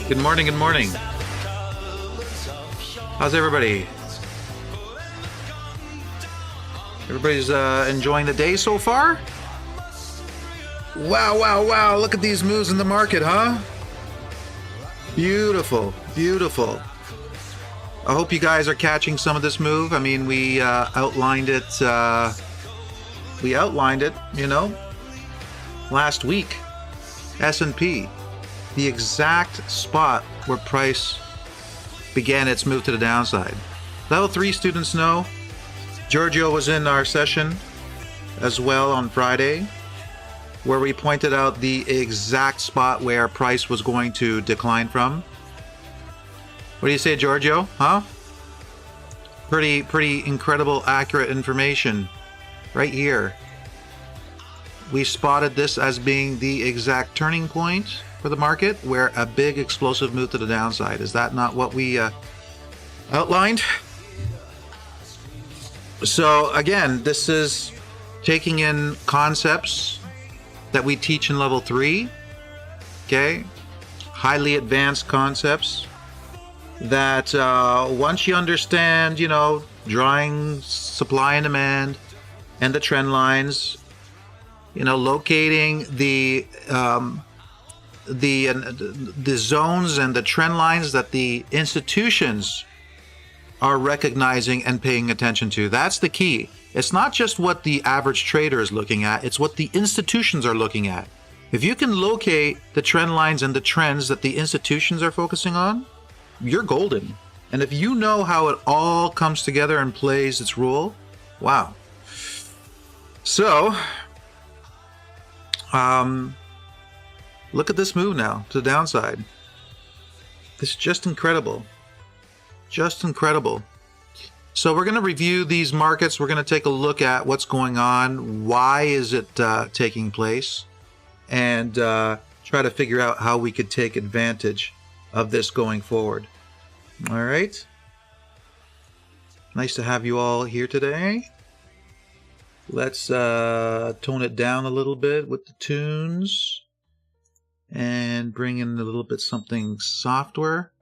Good morning, good morning. How's everybody? Everybody's enjoying the day so far? Wow, wow, wow. Look at these moves in the market, huh? Beautiful, beautiful. I hope you guys are catching some of this move. I mean, we outlined it, you know, last week. S&P, the exact spot where price began its move to the downside. Level 3 students know. Giorgio was in our session as well on Friday, where we pointed out the exact spot where price was going to decline from. What do you say, Giorgio? Huh? Pretty incredible, accurate information right here. We spotted this as being the exact turning point for the market, where a big explosive move to the downside. Is that not what we outlined? So again, this is taking in concepts that we teach in level 3, okay? Highly advanced concepts that once you understand, you know, drawing supply and demand and the trend lines, you know, locating the zones and the trend lines that the institutions are recognizing and paying attention to. That's the key. It's not just what the average trader is looking at, it's what the institutions are looking at. If you can locate the trend lines and the trends that the institutions are focusing on, you're golden. And if you know how it all comes together and plays its role, wow. So, look at this move now to the downside. It's just incredible. Just incredible. So we're going to review these markets. We're going to take a look at what's going on. Why is it taking place? And try to figure out how we could take advantage of this going forward. All right. Nice to have you all here today. Let's tone it down a little bit with the tunes and bring in a little bit something softer.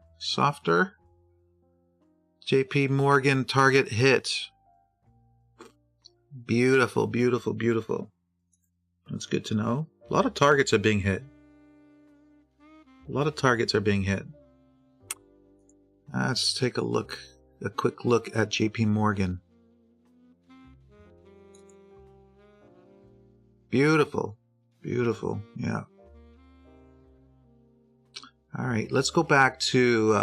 JP Morgan target hit. Beautiful, beautiful, beautiful. That's good to know. A lot of targets are being hit. A lot of targets are being hit. Let's take a quick look at JP Morgan. Beautiful, beautiful, yeah. All right, let's go back to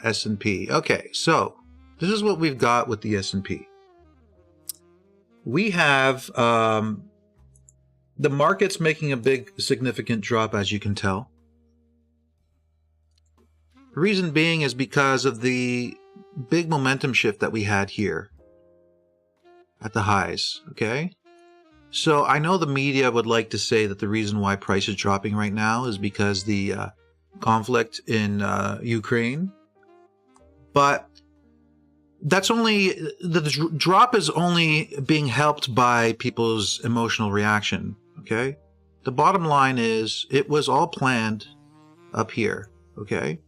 S&P. Okay, so this is what we've got with the S&P. We have the market's making a big significant drop, as you can tell. The reason being is because of the big momentum shift that we had here at the highs, okay? So I know the media would like to say that the reason why price is dropping right now is because the conflict in Ukraine, but that's only, the drop is only being helped by people's emotional reaction, okay? The bottom line is it was all planned up here, okay?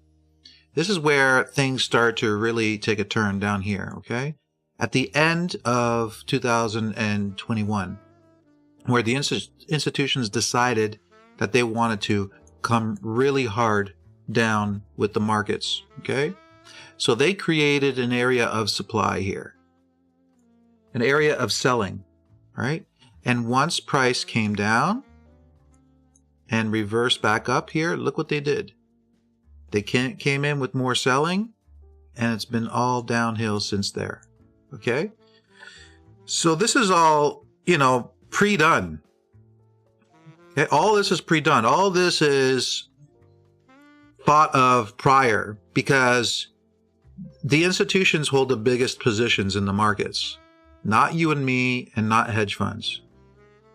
This is where things start to really take a turn down here, okay? At the end of 2021, where the institutions decided that they wanted to come really hard down with the markets, okay? So they created an area of supply here, an area of selling, right? And once price came down and reversed back up here, look what they did. They came in with more selling, and it's been all downhill since there, okay? So this is all, you know, pre-done. Okay, all this is pre-done. All this is thought of prior, because the institutions hold the biggest positions in the markets. Not you and me, and not hedge funds.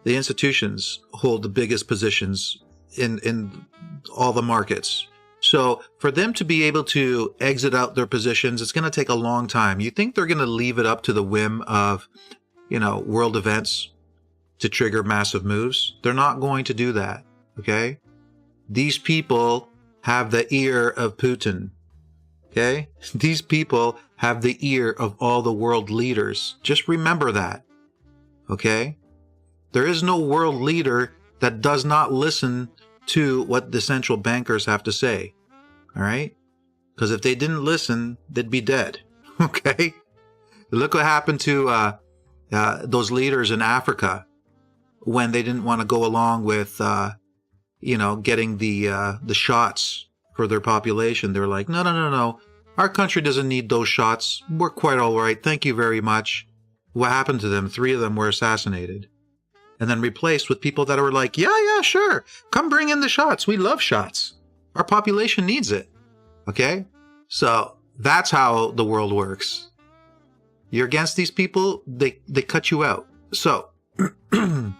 The institutions hold the biggest positions in all the markets. So for them to be able to exit out their positions, it's going to take a long time. You think they're going to leave it up to the whim of, you know, world events to trigger massive moves? They're not going to do that, okay? These people have the ear of Putin. Okay? These people have the ear of all the world leaders. Just remember that. Okay? There is no world leader that does not listen to what the central bankers have to say. All right? Because if they didn't listen, they'd be dead. Okay? Look what happened to those leaders in Africa when they didn't want to go along with, getting the shots for their population. They're like, no. Our country doesn't need those shots. We're quite all right. Thank you very much. What happened to them? 3 of them were assassinated. And then replaced with people that were like, yeah, sure. Come bring in the shots. We love shots. Our population needs it. Okay? So that's how the world works. You're against these people, they cut you out. So the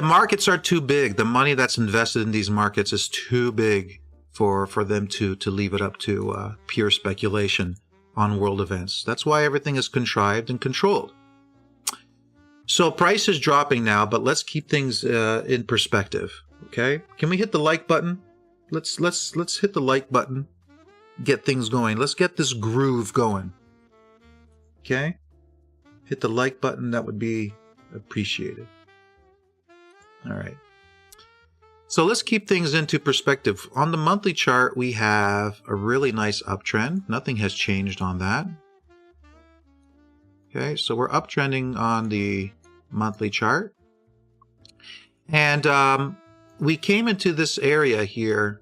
markets are too big. The money that's invested in these markets is too big for them to leave it up to pure speculation on world events. That's why everything is contrived and controlled. So price is dropping now, but let's keep things in perspective. Okay? Can we hit the like button? Let's hit the like button. Get things going. Let's get this groove going. Okay? Hit the like button. That would be appreciated. All right. So let's keep things into perspective. On the monthly chart, we have a really nice uptrend. Nothing has changed on that. Okay, so we're uptrending on the monthly chart. And we came into this area here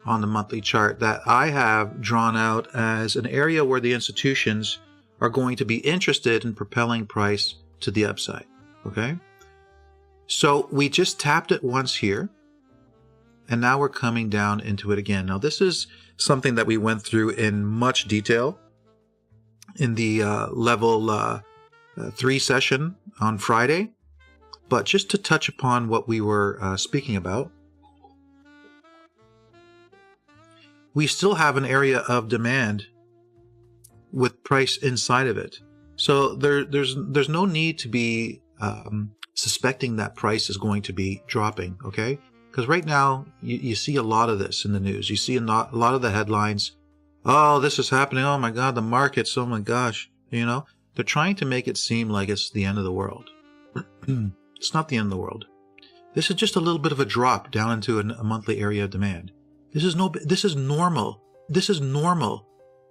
on the monthly chart that I have drawn out as an area where the institutions are going to be interested in propelling price to the upside. Okay? So we just tapped it once here, and now we're coming down into it again. Now this is something that we went through in much detail in the level 3 session on Friday, but just to touch upon what we were speaking about, we still have an area of demand with price inside of it. So there's no need to be suspecting that price is going to be dropping, okay? Because right now, you see a lot of this in the news. You see a lot of the headlines. Oh, this is happening. Oh my God, the markets. Oh my gosh. You know, they're trying to make it seem like it's the end of the world. It's not the end of the world. This is just a little bit of a drop down into a monthly area of demand. This is normal. This is normal.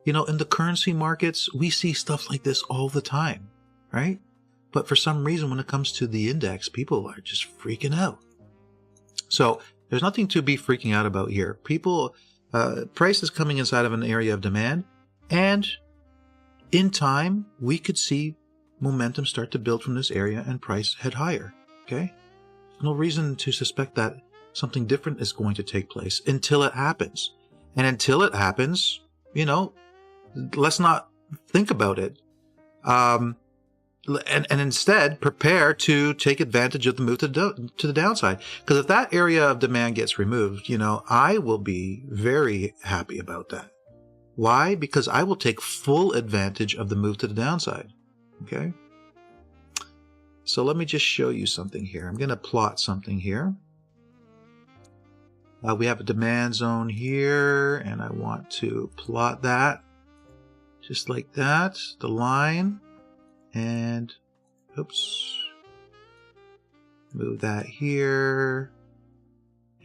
You know, in the currency markets, we see stuff like this all the time, right? But for some reason, when it comes to the index, people are just freaking out. So there's nothing to be freaking out about here. Price is coming inside of an area of demand, and in time, we could see momentum start to build from this area and price head higher. Okay? No reason to suspect that something different is going to take place until it happens. And until it happens, you know, let's not think about it. And instead prepare to take advantage of the move to the downside. Because if that area of demand gets removed, you know, I will be very happy about that. Why? Because I will take full advantage of the move to the downside. Okay? So let me just show you something here. I'm going to plot something here. We have a demand zone here, and I want to plot that just like that, the line, and oops, move that here,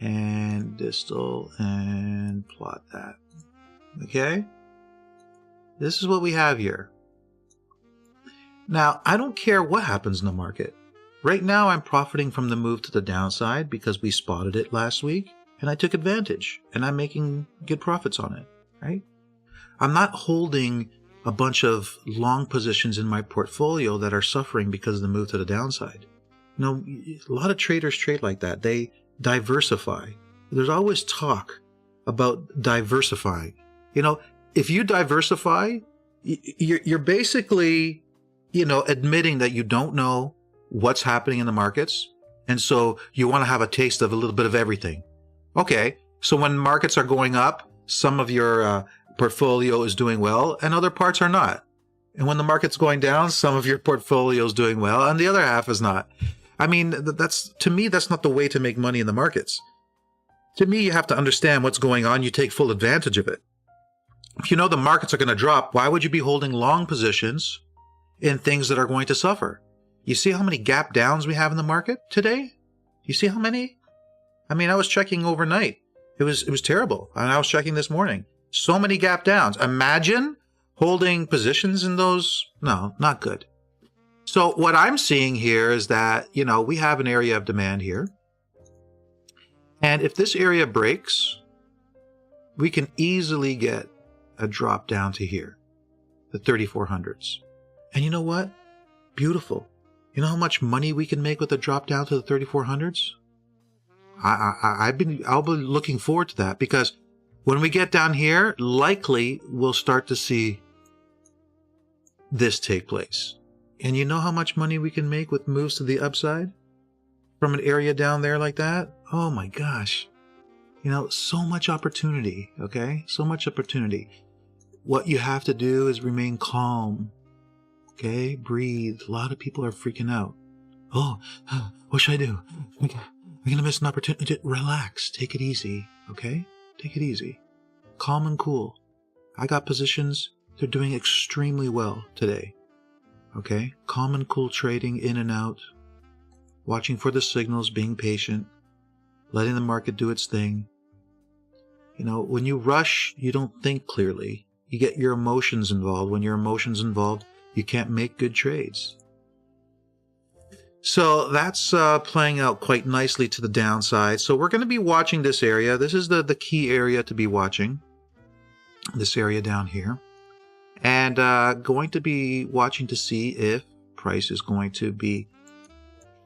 and distal, and plot that. Okay? This is what we have here. Now, I don't care what happens in the market. Right now, I'm profiting from the move to the downside because we spotted it last week. And I took advantage, and I'm making good profits on it, right? I'm not holding a bunch of long positions in my portfolio that are suffering because of the move to the downside. You know, a lot of traders trade like that. They diversify. There's always talk about diversifying. You know, if you diversify, you're basically, you know, admitting that you don't know what's happening in the markets, and so you want to have a taste of a little bit of everything. Okay, so when markets are going up, some of your portfolio is doing well and other parts are not. And when the market's going down, some of your portfolio is doing well and the other half is not. I mean, to me, that's not the way to make money in the markets. To me, you have to understand what's going on. You take full advantage of it. If you know the markets are going to drop, why would you be holding long positions in things that are going to suffer? You see how many gap downs we have in the market today? You see how many? I mean, I was checking overnight. It was terrible. And I was checking this morning. So many gap downs. Imagine holding positions in those. No, not good. So what I'm seeing here is that, you know, we have an area of demand here. And if this area breaks, we can easily get a drop down to here, the 3400s. And you know what? Beautiful. You know how much money we can make with a drop down to the 3400s? I'll be looking forward to that, because when we get down here, likely we'll start to see this take place. And you know how much money we can make with moves to the upside from an area down there like that? Oh my gosh. You know, so much opportunity, okay? So much opportunity. What you have to do is remain calm, okay? Breathe. A lot of people are freaking out. Oh, what should I do? I'm going to miss an opportunity. Relax. Take it easy, okay? Take it easy. Calm and cool. I got positions. They're doing extremely well today, okay? Calm and cool trading in and out. Watching for the signals, being patient. Letting the market do its thing. You know, when you rush, you don't think clearly. You get your emotions involved. When your emotions involved, you can't make good trades. So that's playing out quite nicely to the downside. So we're going to be watching this area. This is the key area to be watching. This area down here. And going to be watching to see if price is going to be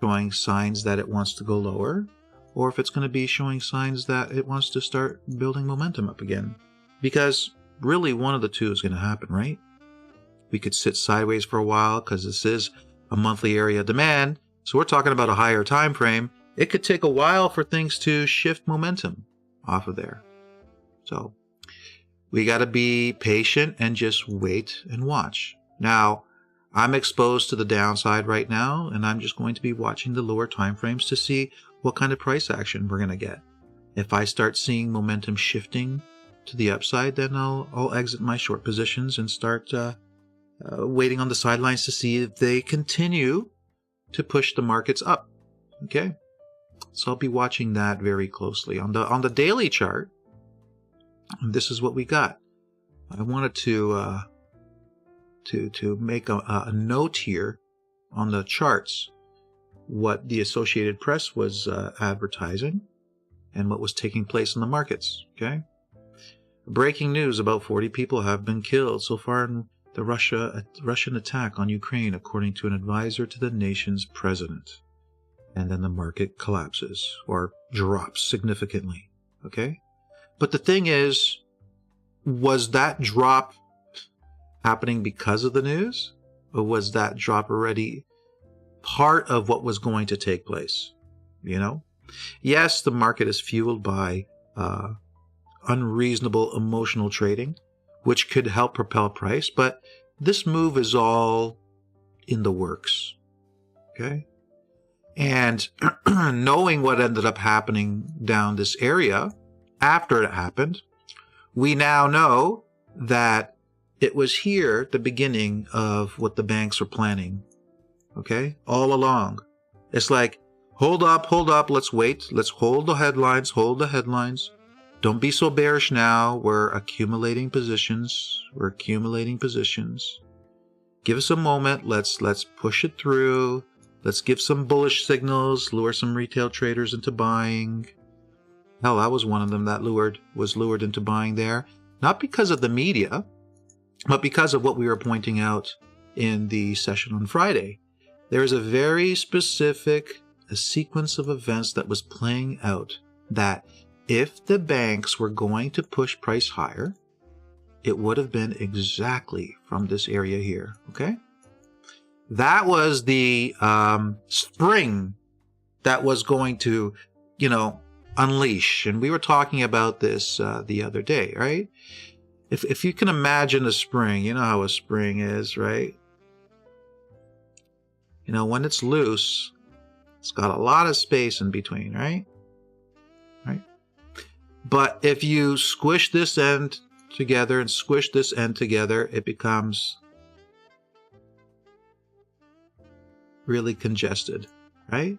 showing signs that it wants to go lower, or if it's going to be showing signs that it wants to start building momentum up again. Because really one of the two is going to happen, right? We could sit sideways for a while because this is a monthly area of demand. So we're talking about a higher time frame. It could take a while for things to shift momentum off of there. So we got to be patient and just wait and watch. Now, I'm exposed to the downside right now, and I'm just going to be watching the lower time frames to see what kind of price action we're going to get. If I start seeing momentum shifting to the upside, then I'll exit my short positions and start waiting on the sidelines to see if they continue to push the markets up. Okay, so I'll be watching that very closely on the daily chart. This is what we got. I wanted to make a note here on the charts, what the Associated Press was advertising and what was taking place in the markets. Okay. Breaking news: about 40 people have been killed so far in the Russian attack on Ukraine, according to an advisor to the nation's president. And then the market collapses or drops significantly. Okay. But the thing is, was that drop happening because of the news? Or was that drop already part of what was going to take place? You know? Yes, the market is fueled by unreasonable emotional trading, which could help propel price, but this move is all in the works. Okay? And knowing what ended up happening down this area after it happened, we now know that it was here the beginning of what the banks were planning. Okay? All along. It's like, hold up, let's wait. Let's hold the headlines, Don't be so bearish now. We're accumulating positions. Give us a moment. Let's push it through. Let's give some bullish signals, lure some retail traders into buying. Hell, I was one of them that was lured into buying there. Not because of the media, but because of what we were pointing out in the session on Friday. There is a very specific sequence of events that was playing out that if the banks were going to push price higher, it would have been exactly from this area here, okay? That was the spring that was going to, unleash. And we were talking about this the other day, right? If you can imagine a spring, you know how a spring is, right? When it's loose, it's got a lot of space in between, right? Right? But if you squish this end together and squish this end together, it becomes really congested, right?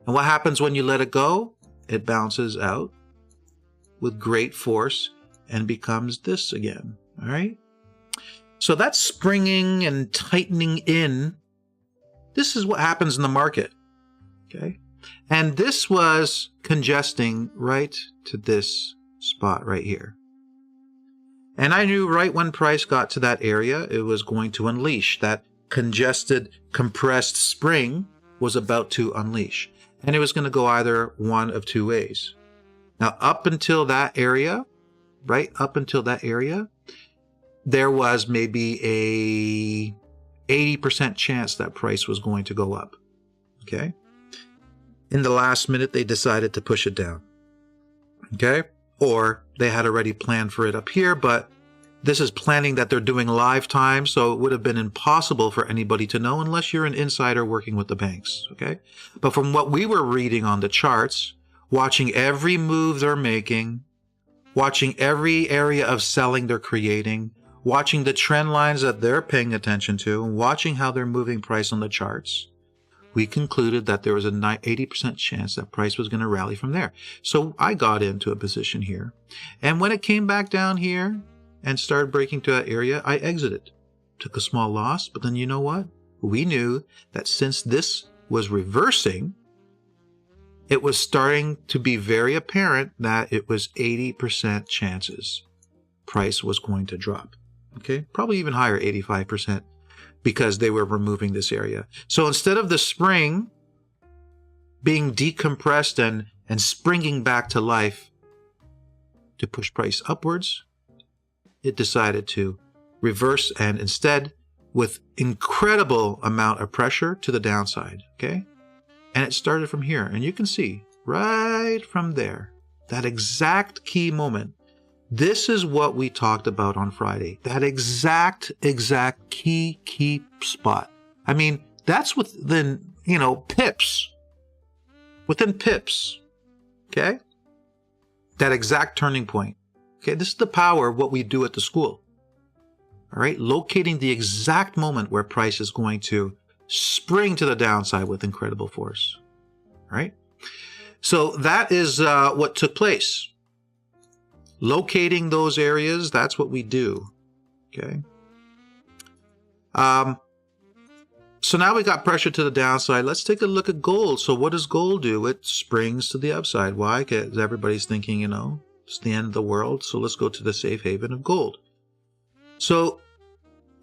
And what happens when you let it go? It bounces out with great force and becomes this again, all right? So that's springing and tightening in. This is what happens in the market, okay? And this was congesting right to this spot right here. And I knew right when price got to that area, it was going to unleash. That congested, compressed spring was about to unleash. And it was going to go either one of two ways. Now, up until that area, right up until that area, there was maybe a 80% chance that price was going to go up, okay? In the last minute, they decided to push it down, okay? Or they had already planned for it up here, but this is planning that they're doing live time, so it would have been impossible for anybody to know unless you're an insider working with the banks, okay? But from what we were reading on the charts, watching every move they're making, watching every area of selling they're creating, watching the trend lines that they're paying attention to, and watching how they're moving price on the charts, we concluded that there was an 80% chance that price was going to rally from there. So I got into a position here. And when it came back down here and started breaking to that area, I exited. Took a small loss, but then you know what? We knew that since this was reversing, it was starting to be very apparent that it was 80% chances price was going to drop. Okay, probably even higher, 85%, because they were removing this area. So instead of the spring being decompressed and springing back to life to push price upwards, it decided to reverse and instead with incredible amount of pressure to the downside, okay? And it started from here, and you can see right from there, that exact key moment. This is what we talked about on Friday. That exact key spot. I mean, that's within, pips. Within pips. Okay? That exact turning point. Okay, this is the power of what we do at the school. All right? Locating the exact moment where price is going to spring to the downside with incredible force. All right? So that is what took place. Locating those areas, that's what we do, okay? So now we got pressure to the downside. Let's take a look at gold. So what does gold do? It springs to the upside. Why? Because everybody's thinking, it's the end of the world. So let's go to the safe haven of gold. So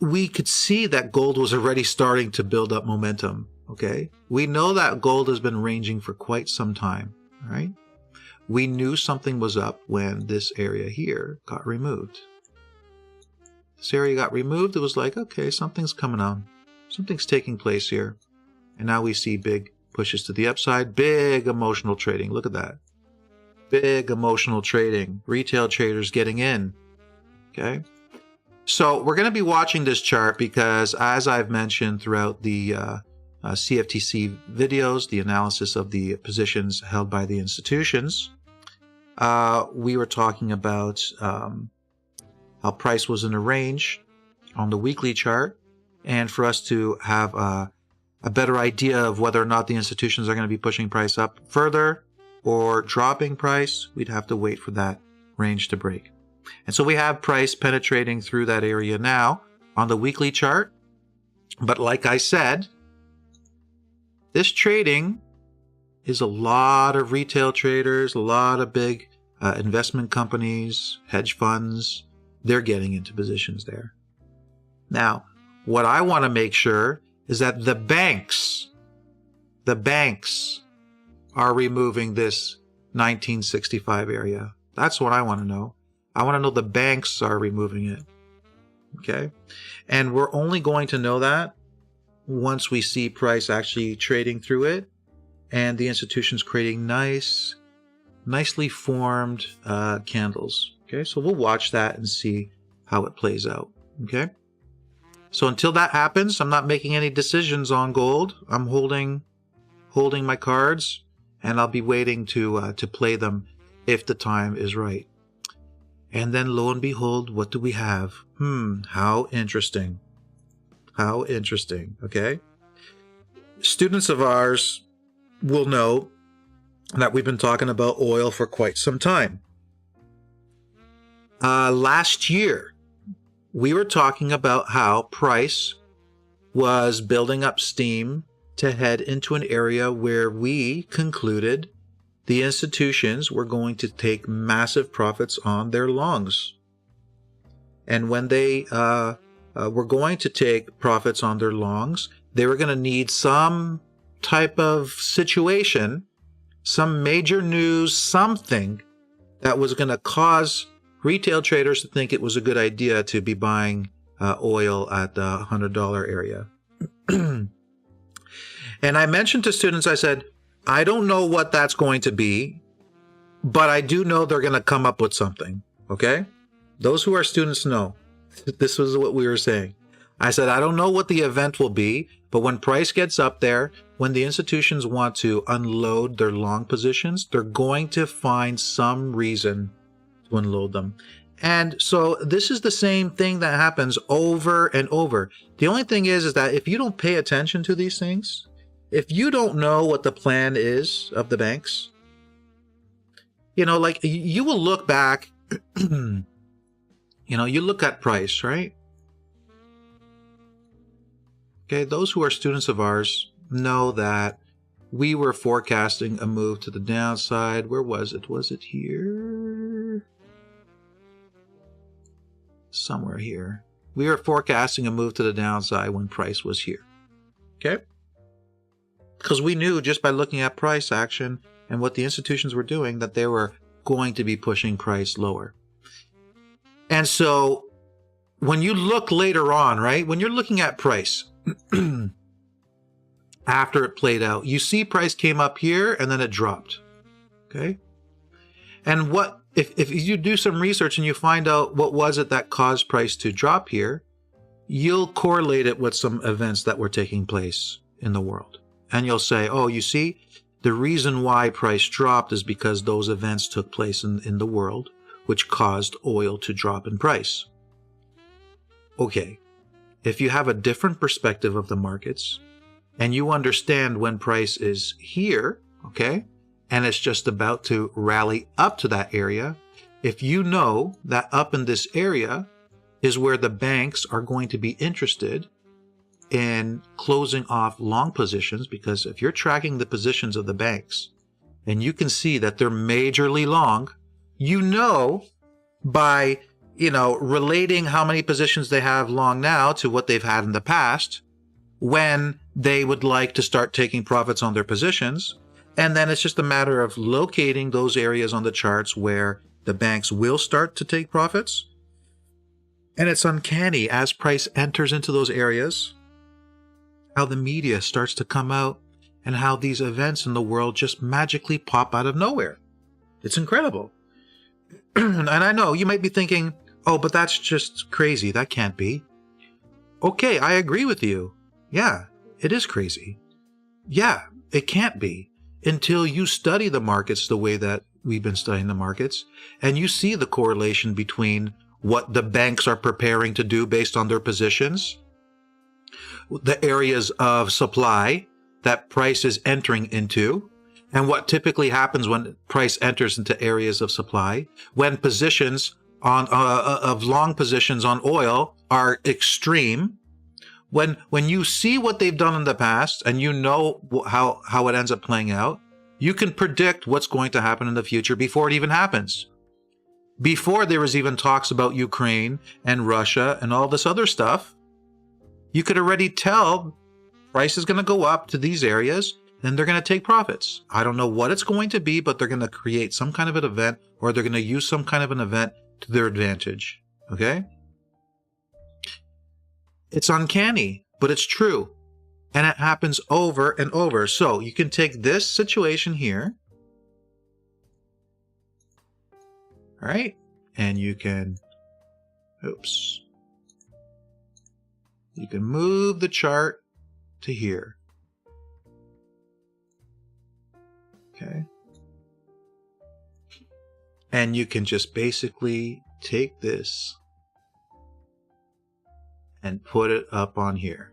we could see that gold was already starting to build up momentum, okay? We know that gold has been ranging for quite some time, all right? We knew something was up when this area here got removed. This area got removed. It was like, okay, something's coming on. Something's taking place here. And now we see big pushes to the upside. Big emotional trading. Look at that. Big emotional trading. Retail traders getting in. Okay. So we're going to be watching this chart because, as I've mentioned throughout the CFTC videos, the analysis of the positions held by the institutions, we were talking about how price was in a range on the weekly chart, and for us to have a better idea of whether or not the institutions are going to be pushing price up further or dropping price, we'd have to wait for that range to break. And so we have price penetrating through that area now on the weekly chart. But like I said, this trading is a lot of retail traders, a lot of big investment companies, hedge funds. They're getting into positions there. Now, what I want to make sure is that the banks are removing this 1965 area. That's what I want to know. I want to know the banks are removing it. Okay? And we're only going to know that once we see price actually trading through it and the institutions creating nicely formed candles. Okay? So we'll watch that and see how it plays out. Okay? So until that happens, I'm not making any decisions on gold. I'm holding my cards, and I'll be waiting to play them if the time is right. And then lo and behold, what do we have? How interesting. How interesting, okay? Students of ours will know that we've been talking about oil for quite some time. Last year, we were talking about how price was building up steam to head into an area where we concluded the institutions were going to take massive profits on their longs. And when they were going to take profits on their longs, they were going to need some type of situation, some major news, something that was going to cause retail traders to think it was a good idea to be buying oil at the $100 area. And I mentioned to students, I said, I don't know what that's going to be, but I do know they're going to come up with something, okay? Those who are students know. This was what we were saying. I said, I don't know what the event will be, but when price gets up there, when the institutions want to unload their long positions, they're going to find some reason to unload them. And so this is the same thing that happens over and over. The only thing is that if you don't pay attention to these things, if you don't know what the plan is of the banks, you know, like you will look back, you know, you look at price, right? Okay, those who are students of ours know that we were forecasting a move to the downside. Where was it? Was it here? Somewhere here. We were forecasting a move to the downside when price was here. Okay? Because we knew just by looking at price action and what the institutions were doing that they were going to be pushing price lower. And so when you look later on, right, when you're looking at price, after it played out, you see price came up here and then it dropped. Okay? And what if you do some research and you find out what was it that caused price to drop here, you'll correlate it with some events that were taking place in the world. And you'll say, oh, you see, the reason why price dropped is because those events took place in the world, which caused oil to drop in price. Okay, if you have a different perspective of the markets and you understand when price is here, okay, and it's just about to rally up to that area, if you know that up in this area is where the banks are going to be interested in closing off long positions, because if you're tracking the positions of the banks and you can see that they're majorly long, you know by, you know, relating how many positions they have long now to what they've had in the past, when they would like to start taking profits on their positions. And then it's just a matter of locating those areas on the charts where the banks will start to take profits. And it's uncanny as price enters into those areas, how the media starts to come out and how these events in the world just magically pop out of nowhere. It's incredible. And I know you might be thinking, oh, but that's just crazy. That can't be. Okay, I agree with you. Yeah, it is crazy. Yeah, it can't be until you study the markets the way that we've been studying the markets, and you see the correlation between what the banks are preparing to do based on their positions, the areas of supply that price is entering into, and what typically happens when price enters into areas of supply, when positions on of long positions on oil are extreme. When you see what they've done in the past and you know how it ends up playing out, you can predict what's going to happen in the future before it even happens. Before there was even talks about Ukraine and Russia and all this other stuff, you could already tell price is going to go up to these areas, then they're going to take profits. I don't know what it's going to be, but they're going to create some kind of an event, or they're going to use some kind of an event to their advantage. Okay? It's uncanny, but it's true. And it happens over and over. So you can take this situation here. All right? And you can, you can move the chart to here. Okay. And you can just basically take this and put it up on here,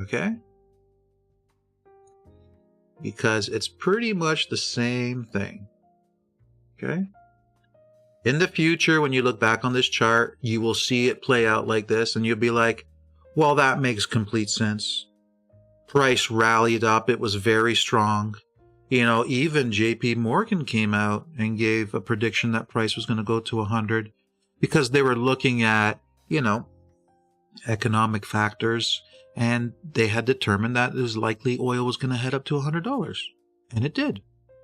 okay? Because it's pretty much the same thing, okay? In the future, when you look back on this chart, you will see it play out like this, and you'll be like, well, that makes complete sense. Price rallied up. It was very strong. You know, even JP Morgan came out and gave a prediction that price was going to go to 100 because they were looking at, you know, economic factors, and they had determined that it was likely oil was going to head up to $100. And it did.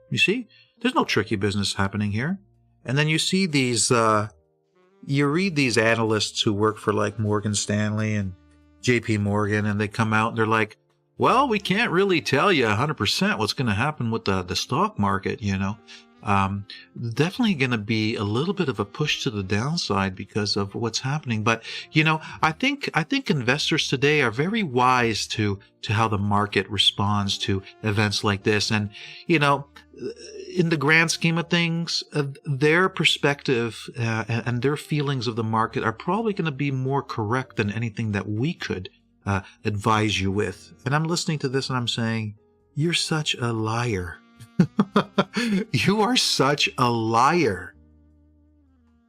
You see, there's no tricky business happening here. And then you see these, you read these analysts who work for like Morgan Stanley and JP Morgan, and they come out and they're like, well, we can't really tell you 100% what's going to happen with the stock market, you know. Definitely going to be a little bit of a push to the downside because of what's happening. But, you know, I think investors today are very wise to how the market responds to events like this. And, you know, in the grand scheme of things, their perspective and their feelings of the market are probably going to be more correct than anything that we could advise you with. And I'm listening to this and I'm saying, you're such a liar. You are such a liar.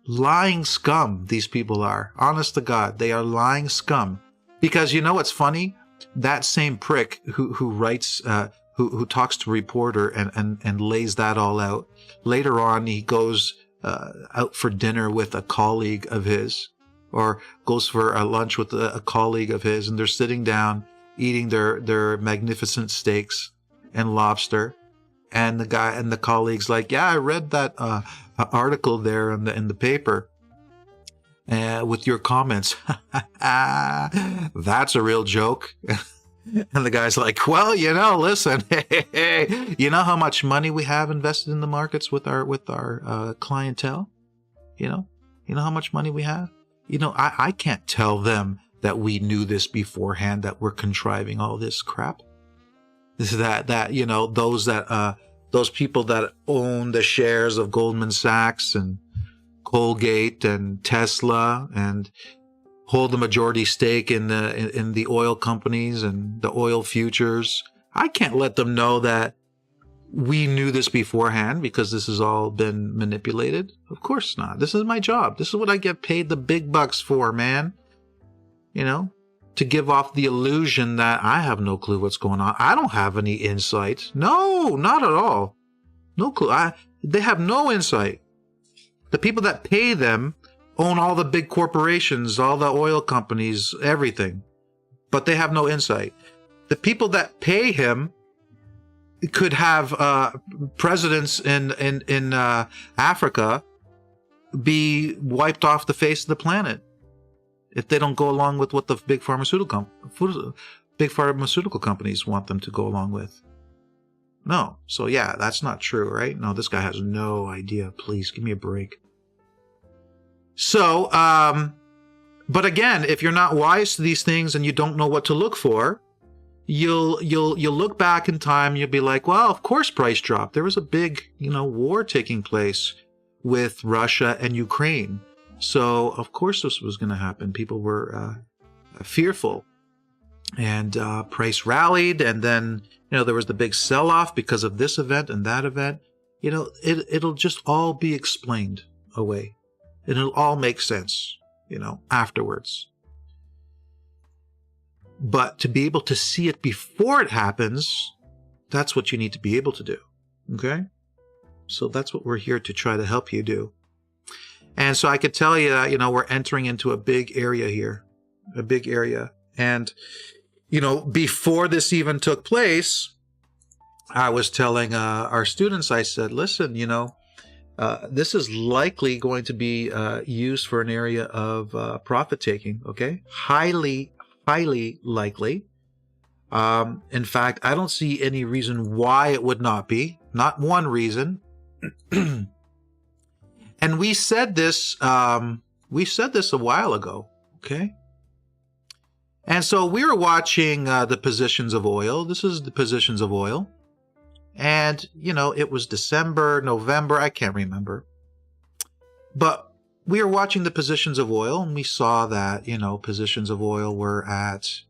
Lying scum, these people are. Honest to God, they are lying scum. Because you know what's funny? That same prick who writes, who talks to a reporter and lays that all out, later on he goes out for dinner with a colleague of his, or goes for a lunch with a colleague of his, and they're sitting down eating their magnificent steaks and lobster. And the guy and the colleague's like, yeah, I read that article there in the paper with your comments. That's a real joke. And the guy's like, well, you know, listen, you know how much money we have invested in the markets with our clientele? You know how much money we have? You know, I can't tell them that we knew this beforehand, that we're contriving all this crap. That you know, those people that own the shares of Goldman Sachs and Colgate and Tesla and hold the majority stake in the oil companies and the oil futures, I can't let them know that we knew this beforehand because this has all been manipulated. Of course not. This is my job. This is what I get paid the big bucks for, man. You know, to give off the illusion that I have no clue what's going on. I don't have any insight. No, not at all. No clue. They have no insight. The people that pay them own all the big corporations, all the oil companies, everything. But they have no insight. The people that pay him could have presidents in Africa be wiped off the face of the planet if they don't go along with what the big pharmaceutical companies want them to go along with. No. So yeah, that's not true, right? No, this guy has no idea. Please give me a break. So, but again, if you're not wise to these things and you don't know what to look for, you'll look back in time. You'll be like, well, of course, price dropped. There was a big, war taking place with Russia and Ukraine. So of course this was going to happen. People were fearful, and price rallied, and then there was the big sell-off because of this event and that event. It'll just all be explained away. It'll all make sense, afterwards. But to be able to see it before it happens, that's what you need to be able to do. Okay? So that's what we're here to try to help you do. And so I could tell you that, we're entering into a big area here, a big area. And, before this even took place, I was telling our students, I said, listen, this is likely going to be used for an area of profit taking, okay? Highly likely. In fact, I don't see any reason why it would not be. Not one reason. And we said this a while ago, okay? And so we were watching the positions of oil. This is the positions of oil. And, it was December, November, I can't remember. But we were watching the positions of oil, and we saw that, you know, positions of oil were at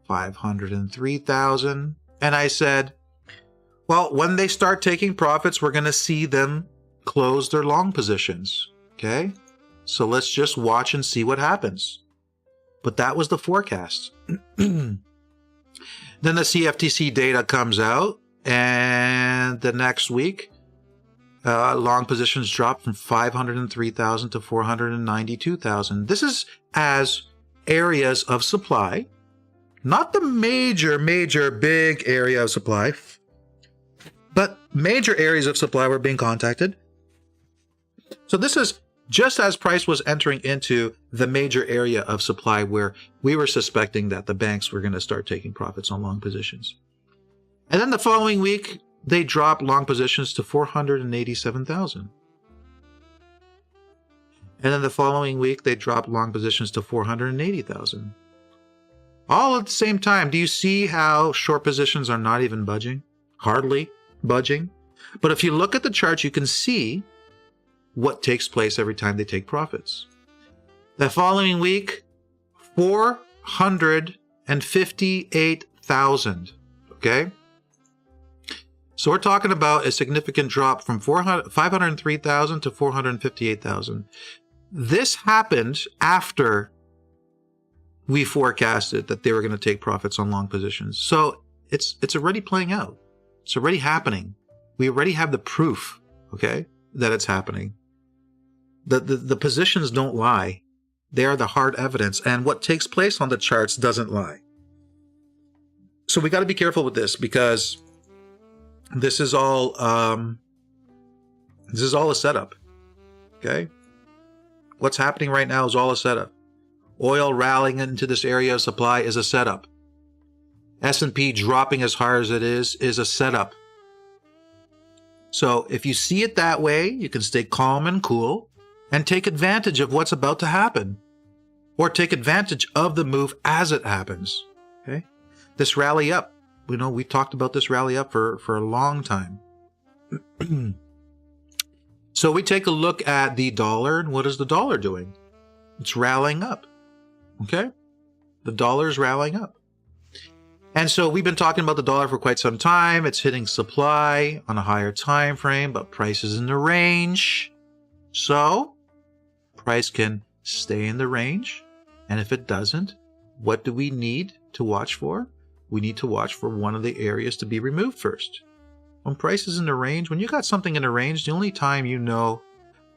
503,000. And I said, well, when they start taking profits, we're going to see them close their long positions. Okay? So let's just watch and see what happens. But that was the forecast. Then the CFTC data comes out, and the next week, long positions dropped from 503,000 to 492,000. This is as areas of supply, not the major big area of supply, but major areas of supply were being contacted. So this is just as price was entering into the major area of supply where we were suspecting that the banks were going to start taking profits on long positions. And then the following week, they dropped long positions to 487,000. And then the following week, they dropped long positions to 480,000. All at the same time. Do you see how short positions are not even budging? Hardly budging. But if you look at the chart, you can see what takes place every time they take profits. The following week, 458,000. Okay? So we're talking about a significant drop from 503,000 to 458,000. This happened after we forecasted that they were going to take profits on long positions. So it's already playing out. It's already happening. We already have the proof, okay, that it's happening. The positions don't lie. They are the hard evidence, and what takes place on the charts doesn't lie. So we got to be careful with this, because this is all a setup. Okay? What's happening right now is all a setup. Oil rallying into this area of supply is a setup. S&P dropping as hard as it is a setup. So if you see it that way, you can stay calm and cool and take advantage of what's about to happen, or take advantage of the move as it happens. Okay? This rally up, you know, we talked about this rally up for a long time. So we take a look at the dollar, and what is the dollar doing? It's rallying up. Okay? The dollar is rallying up. And so we've been talking about the dollar for quite some time. It's hitting supply on a higher time frame, but price is in the range. So price can stay in the range. And if it doesn't, what do we need to watch for? We need to watch for one of the areas to be removed first. When price is in the range, when you got something in the range, the only time you know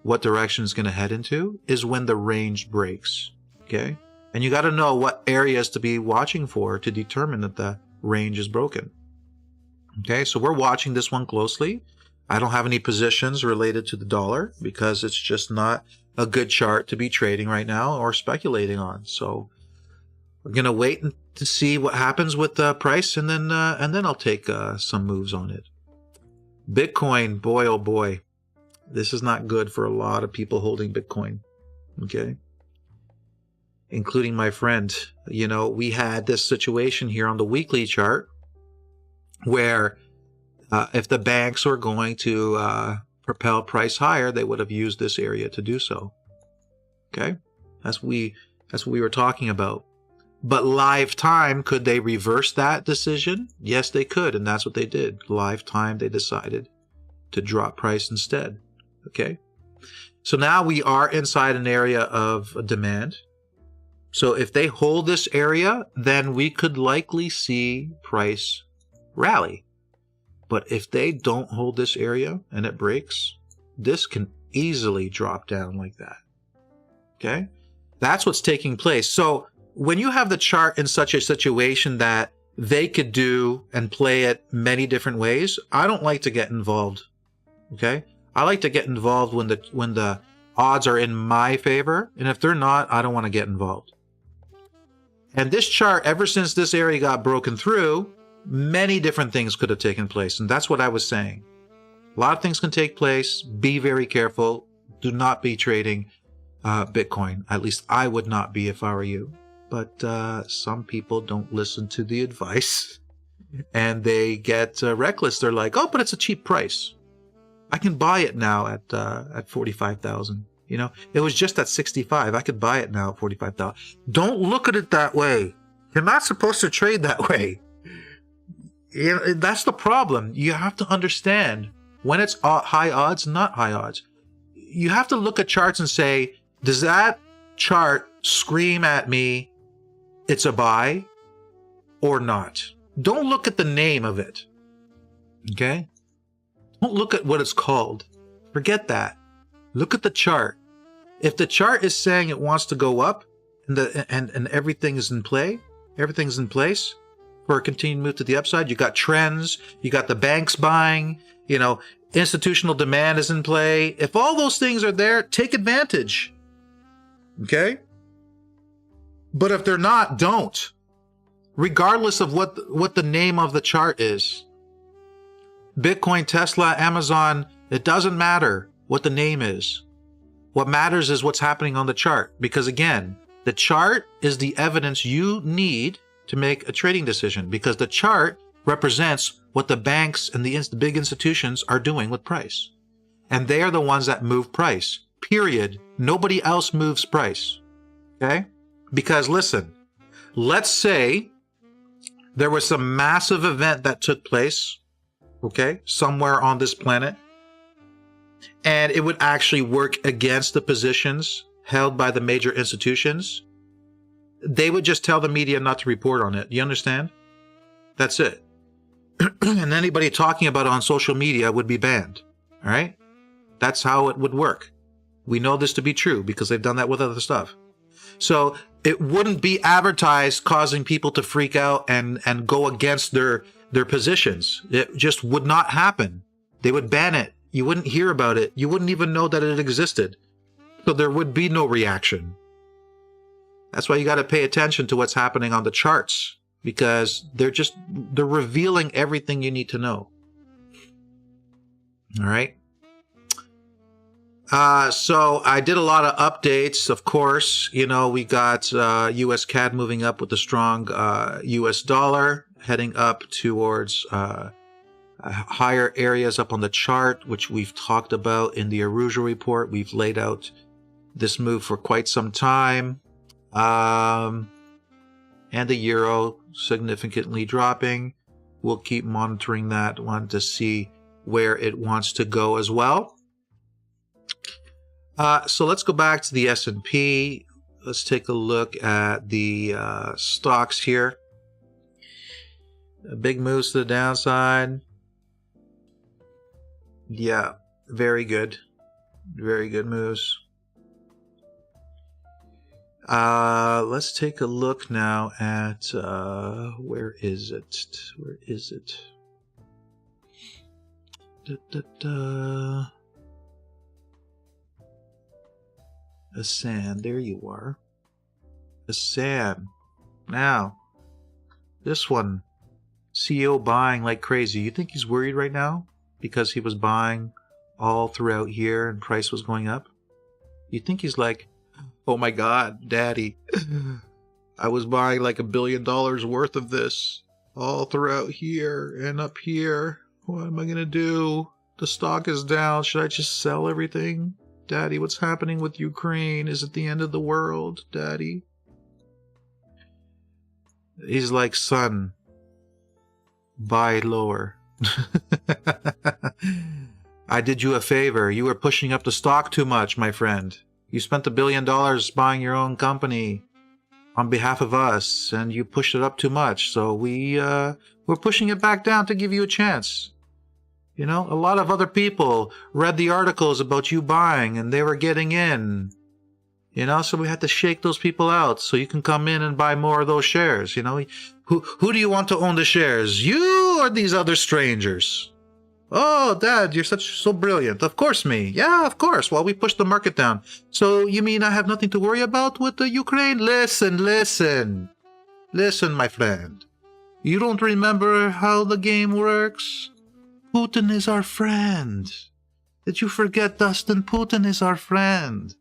what direction it's going to head into is when the range breaks. Okay? And you got to know what areas to be watching for to determine that the range is broken. Okay, so we're watching this one closely. I don't have any positions related to the dollar because it's just not a good chart to be trading right now or speculating on. So we're going to wait to see what happens with the price, and then I'll take some moves on it. Bitcoin, boy, oh boy. This is not good for a lot of people holding Bitcoin. Okay? Including my friend. You know, we had this situation here on the weekly chart where if the banks were going to propel price higher, they would have used this area to do so. Okay? That's what we were talking about. But live time, could they reverse that decision? Yes, they could, and that's what they did. Live time, they decided to drop price instead. Okay? So now we are inside an area of demand. So if they hold this area, then we could likely see price rally. But if they don't hold this area and it breaks, this can easily drop down like that. Okay? That's what's taking place. So when you have the chart in such a situation that they could do and play it many different ways, I don't like to get involved. Okay? I like to get involved when the odds are in my favor, and if they're not, I don't want to get involved. And this chart, ever since this area got broken through, many different things could have taken place, and that's what I was saying. A lot of things can take place. Be very careful. Do not be trading Bitcoin. At least I would not be if I were you. But some people don't listen to the advice, and they get reckless. They're like, oh, but it's a cheap price. I can buy it now at 45,000. You know, it was just at 65. I could buy it now at 45,000. Don't look at it that way. You're not supposed to trade that way. You know, that's the problem. You have to understand when it's high odds, not high odds. You have to look at charts and say, does that chart scream at me it's a buy or not? Don't look at the name of it. Okay? Don't look at what it's called. Forget that. Look at the chart. If the chart is saying it wants to go up and everything is in play, everything's in place for a continued move to the upside, you got trends, you got the banks buying, you know, institutional demand is in play. If all those things are there, take advantage. Okay? But if they're not, don't. Regardless of what the name of the chart is. Bitcoin, Tesla, Amazon, it doesn't matter what the name is. What matters is what's happening on the chart. Because again, the chart is the evidence you need to make a trading decision. Because the chart represents what the banks and the big institutions are doing with price. And they are the ones that move price. Period. Nobody else moves price. Okay? Because listen, let's say there was some massive event that took place, okay, somewhere on this planet, and it would actually work against the positions held by the major institutions. They would just tell the media not to report on it. You understand? That's it. And anybody talking about it on social media would be banned. All right? That's how it would work. We know this to be true because they've done that with other stuff. So it wouldn't be advertised causing people to freak out and go against their positions. It just would not happen. They would ban it. You wouldn't hear about it. You wouldn't even know that it existed. So there would be no reaction. That's why you got to pay attention to what's happening on the charts, because they're revealing everything you need to know. All right. So I did a lot of updates, of course. You know, we got USCAD moving up with a strong US dollar, heading up towards higher areas up on the chart, which we've talked about in the EURUSD report. We've laid out this move for quite some time. And the euro significantly dropping. We'll keep monitoring that one to see where it wants to go as well. So let's go back to the S&P. Let's take a look at the stocks here. Big moves to the downside. Yeah, very good. Very good moves. Let's take a look now at, where is it? Where is it? ASAN, there you are. ASAN. Now, this one, CEO buying like crazy. You think he's worried right now because he was buying all throughout here and price was going up? You think he's like, oh my God, Daddy, I was buying like $1 billion worth of this all throughout here and up here. What am I going to do? The stock is down. Should I just sell everything? Daddy, what's happening with Ukraine? Is it the end of the world, Daddy? He's like, son, buy lower. I did you a favor. You were pushing up the stock too much, my friend. You spent $1 billion buying your own company on behalf of us, and you pushed it up too much. So we're pushing it back down to give you a chance. You know, a lot of other people read the articles about you buying, and they were getting in. You know, so we had to shake those people out so you can come in and buy more of those shares. You know, who do you want to own the shares? You or these other strangers? Oh, Dad, you're so brilliant. Of course me. Yeah, of course. Well, we pushed the market down. So you mean I have nothing to worry about with the Ukraine? Listen, my friend. You don't remember how the game works? Putin is our friend. Did you forget, Dustin? Putin is our friend.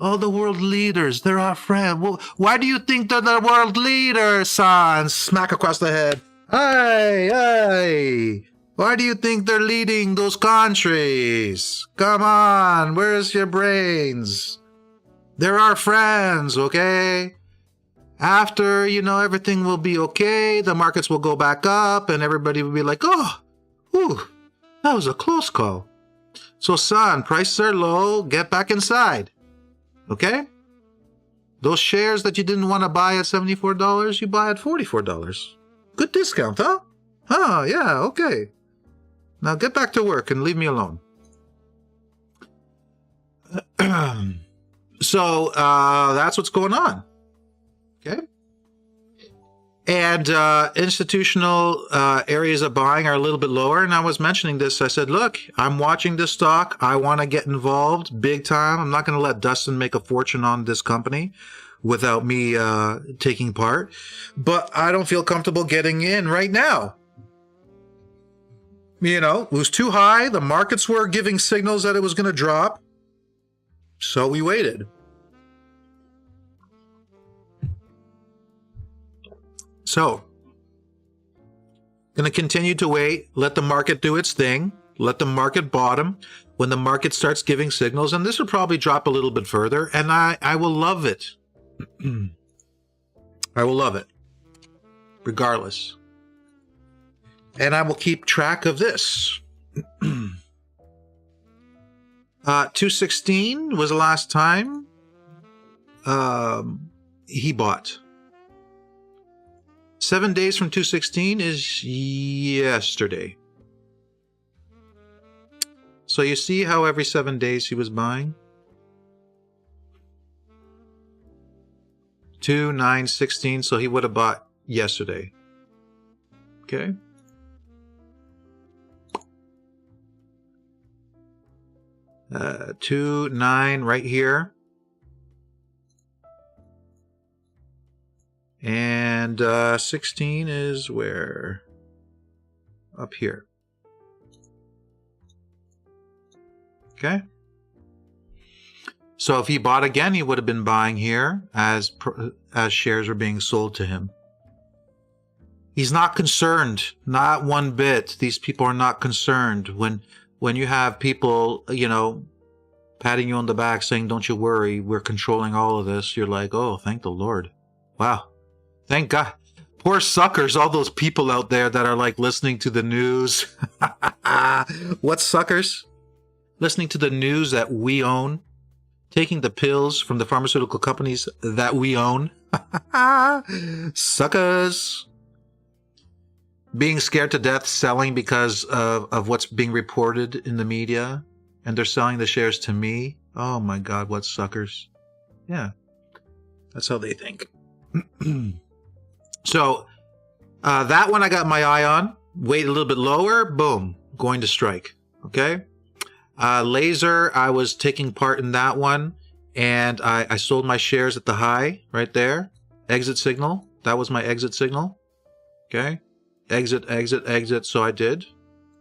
All the world leaders, they're our friend. Well, why do you think they're the world leaders, son? Smack across the head. Hey! Why do you think they're leading those countries? Come on, where's your brains? They're our friends, okay? After, everything will be okay, the markets will go back up, and everybody will be like, oh, whew, that was a close call. So, son, prices are low, get back inside, okay? Those shares that you didn't want to buy at $74, you buy at $44. Good discount, huh? Huh, yeah, okay. Now get back to work and leave me alone. So that's what's going on. Okay. And institutional areas of buying are a little bit lower. And I was mentioning this. I said, look, I'm watching this stock. I want to get involved big time. I'm not going to let Dustin make a fortune on this company without me taking part. But I don't feel comfortable getting in right now. It was too high. The markets were giving signals that it was going to drop. So we waited. So, going to continue to wait, let the market do its thing, let the market bottom. When the market starts giving signals, and this will probably drop a little bit further, and I will love it. I will love it, regardless. And I will keep track of this. 216 was the last time he bought. 7 days from 216 is yesterday. So you see how every 7 days he was buying? 2, 9, 16, so he would have bought yesterday. Okay? 2, 9 right here. And 16 is where? Up here. Okay. So if he bought again, he would have been buying here as shares are being sold to him. He's not concerned, not one bit. These people are not concerned. When you have people, patting you on the back saying, don't you worry, we're controlling all of this, you're like, oh, thank the Lord. Wow. Thank God. Poor suckers, all those people out there that are like listening to the news. What suckers? Listening to the news that we own. Taking the pills from the pharmaceutical companies that we own. Suckers. Being scared to death, selling because of what's being reported in the media. And they're selling the shares to me. Oh my God, what suckers. Yeah, that's how they think. So, that one I got my eye on. Wait a little bit lower. Boom. Going to strike. Okay. LAZR, I was taking part in that one. And I sold my shares at the high right there. Exit signal. That was my exit signal. Okay. Exit, exit, exit. So I did.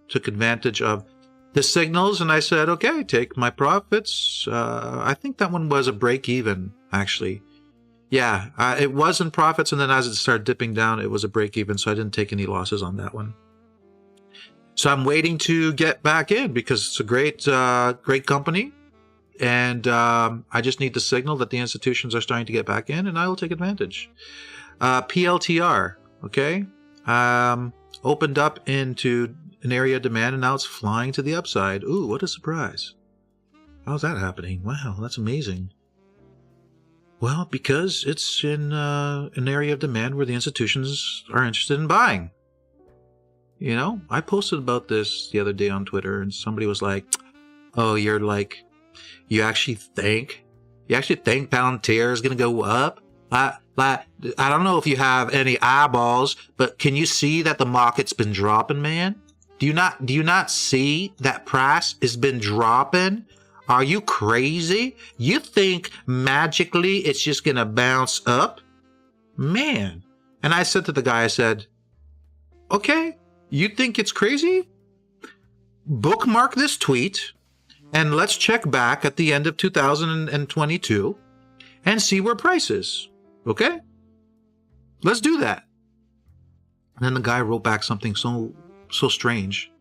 Took advantage of the signals. And I said, okay, take my profits. I think that one was a break even, actually. Yeah, it was in profits, and then as it started dipping down, it was a break-even, so I didn't take any losses on that one. So I'm waiting to get back in because it's a great company, and I just need the signal that the institutions are starting to get back in, and I will take advantage. PLTR, okay, opened up into an area of demand, and now it's flying to the upside. Ooh, what a surprise. How's that happening? Wow, that's amazing. Well, because it's in an area of demand where the institutions are interested in buying. I posted about this the other day on Twitter, and somebody was like, oh, you actually think Palantir is going to go up? I don't know if you have any eyeballs, but can you see that the market's been dropping, man? Do you not see that price has been dropping? Are you crazy? You think magically it's just going to bounce up? Man. And I said to the guy, I said, okay, you think it's crazy? Bookmark this tweet and let's check back at the end of 2022 and see where price is. Okay? Let's do that. And then the guy wrote back something so strange.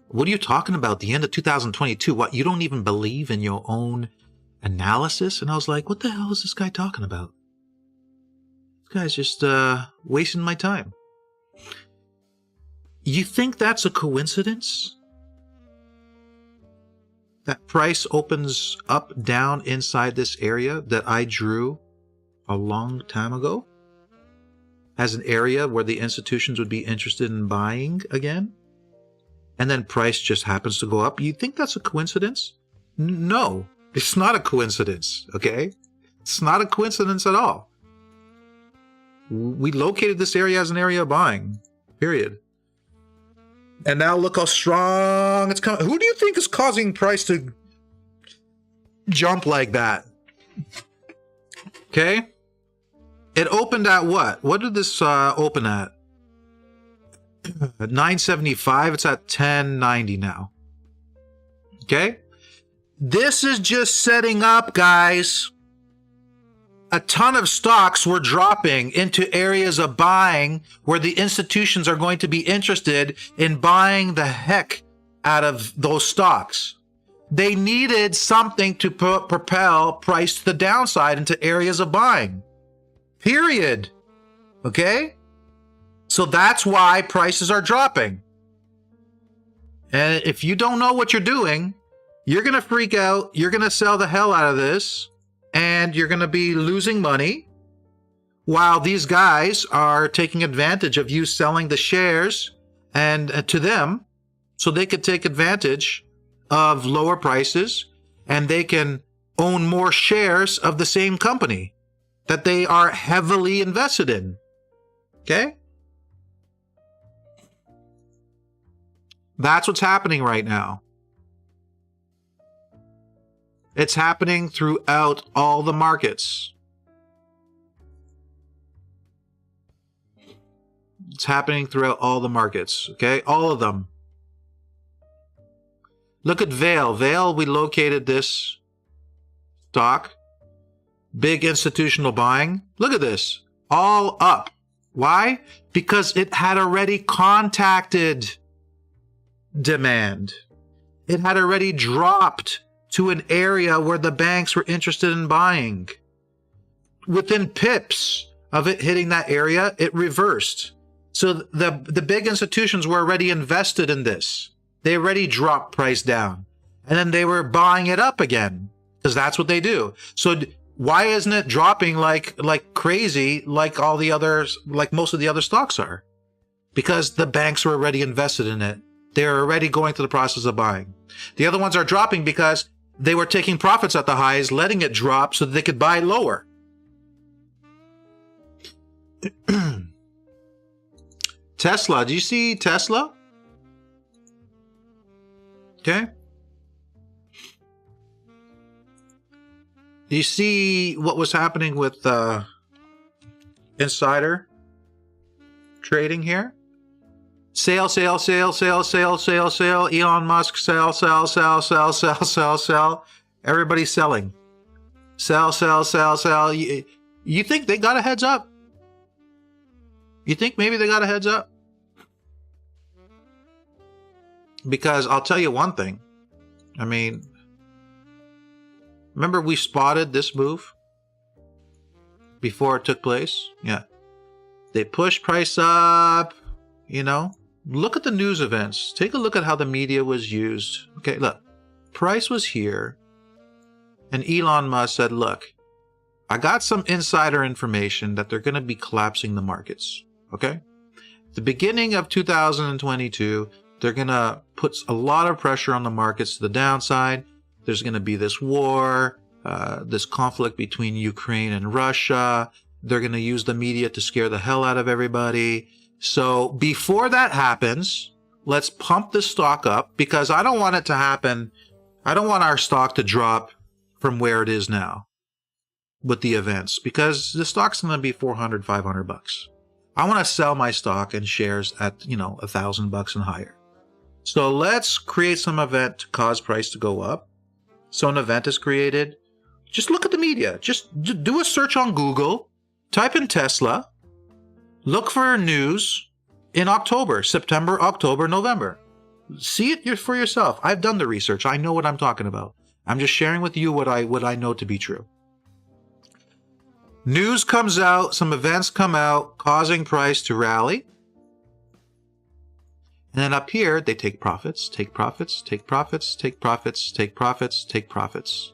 What are you talking about? The end of 2022? What, you don't even believe in your own analysis? And I was like, what the hell is this guy talking about? This guy's just wasting my time. You think that's a coincidence? That price opens up, down inside this area that I drew a long time ago as an area where the institutions would be interested in buying again? And then price just happens to go up? You think that's a coincidence? No, it's not a coincidence, okay? It's not a coincidence at all. We located this area as an area of buying, period. And now look how strong it's coming. Who do you think is causing price to jump like that? Okay. It opened at what? What did this open at? At 975. It's at 1090 now. Okay. This is just setting up, guys. A ton of stocks were dropping into areas of buying where the institutions are going to be interested in buying the heck out of those stocks. They needed something to propel price to the downside into areas of buying. Period. Okay? So that's why prices are dropping. And if you don't know what you're doing, you're going to freak out. You're going to sell the hell out of this. And you're going to be losing money while these guys are taking advantage of you selling the shares and to them so they could take advantage of lower prices and they can own more shares of the same company that they are heavily invested in. Okay? That's what's happening right now. It's happening throughout all the markets. It's happening throughout all the markets, okay? All of them. Look at VALE. VALE, we located this stock. Big institutional buying. Look at this. All up. Why? Because it had already contacted demand. It had already dropped to an area where the banks were interested in buying. Within pips of it hitting that area, it reversed. So the big institutions were already invested in this. They already dropped price down. And then they were buying it up again, because that's what they do. So why isn't it dropping like crazy like all the others, like most of the other stocks are? Because the banks were already invested in it. They're already going through the process of buying. The other ones are dropping because they were taking profits at the highs, letting it drop so that they could buy lower. Tesla. Do you see Tesla? Okay. Do you see what was happening with insider trading here? Sell, sell, sell, sell, sell, sell, sell. Elon Musk, sell, sell, sell, sell, sell, sell, sell. Everybody's selling. Sell, sell, sell, sell. You think they got a heads up? You think maybe they got a heads up? Because I'll tell you one thing. I mean, remember we spotted this move before it took place? Yeah. They pushed price up, you know. Look at the news events. Take a look at how the media was used. Okay, look. Price was here. And Elon Musk said, look, I got some insider information that they're going to be collapsing the markets. Okay? At the beginning of 2022, they're going to put a lot of pressure on the markets to the downside. There's going to be this war, this conflict between Ukraine and Russia. They're going to use the media to scare the hell out of everybody. So before that happens, let's pump the stock up because I don't want it to happen. I don't want our stock to drop from where it is now with the events because the stock's going to be 400, 500 bucks. I want to sell my stock and shares at, $1,000 and higher. So let's create some event to cause price to go up. So an event is created. Just look at the media. Just do a search on Google. Type in Tesla. Look for news in October, September, October, November. See it for yourself. I've done the research. I know what I'm talking about. I'm just sharing with you what I know to be true. News comes out, some events come out, causing price to rally. And then up here, they take profits, take profits, take profits, take profits, take profits, take profits.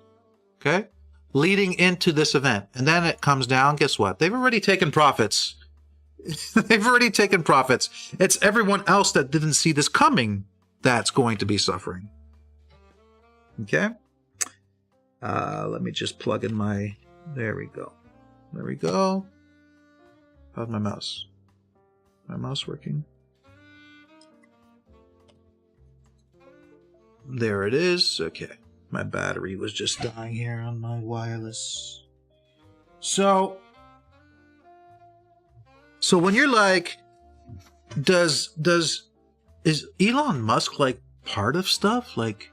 Okay? Leading into this event. And then it comes down. Guess what? They've already taken profits. They've already taken profits. It's everyone else that didn't see this coming that's going to be suffering. Okay? Let me just plug in my... There we go. There we go. How's my mouse? My mouse working? There it is. Okay. My battery was just dying here on my wireless. So when you're like, is Elon Musk like part of stuff? Like,